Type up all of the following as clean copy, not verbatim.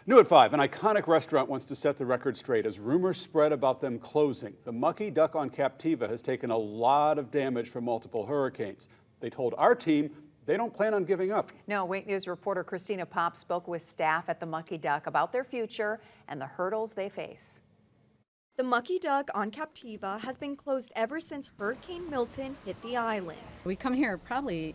New at 5, an iconic restaurant wants to set the record straight as rumors spread about them closing. The Mucky Duck on Captiva has taken a lot of damage from multiple hurricanes. They told our team they don't plan on giving up. No, Wink News reporter Christina Popp spoke with staff at the Mucky Duck about their future and the hurdles they face. The Mucky Duck on Captiva has been closed ever since Hurricane Milton hit the island. We come here probably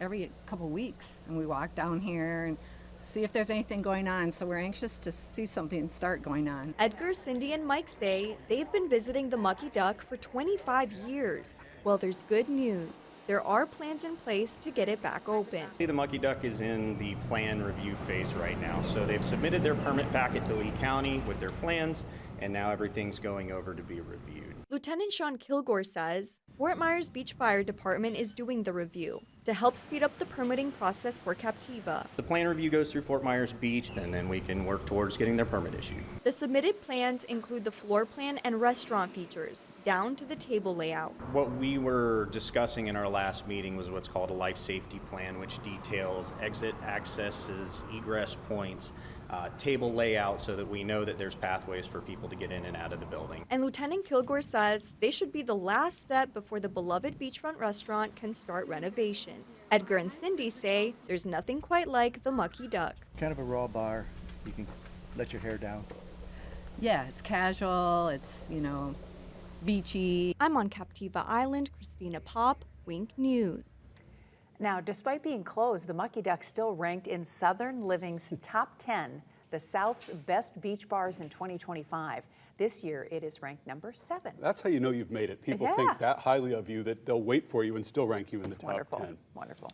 every couple weeks and we walk down here and see if there's anything going on, so we're anxious to see something start going on. Edgar, Cindy, and Mike say they've been visiting the Mucky Duck for 25 years. Well, there's good news. There are plans in place to get it back open. The Mucky Duck is in the plan review phase right now, so they've submitted their permit packet to Lee County with their plans, and now everything's going over to be reviewed. Lieutenant Sean Kilgore says Fort Myers Beach Fire Department is doing the review to help speed up the permitting process for Captiva. The plan review goes through Fort Myers Beach, and then we can work towards getting their permit issued. The submitted plans include the floor plan and restaurant features, down to the table layout. What we were discussing in our last meeting was what's called a life safety plan, which details exit accesses, egress points, table layout, so that we know that there's pathways for people to get in and out of the building. And Lieutenant Kilgore says they should be the last step before the beloved beachfront restaurant can start renovation. Edgar and Cindy say there's nothing quite like the Mucky Duck. Kind of a raw bar. You can let your hair down. Yeah, it's casual, it's, beachy. I'm on Captiva Island, Christina Popp, Wink News. Now, despite being closed, the Mucky Duck still ranked in Southern Living's top 10, the South's best beach bars in 2025. This year, it is ranked number 7. That's how you know you've made it. People Yeah. think that highly of you that they'll wait for you and still rank you in the top Wonderful. 10. Wonderful.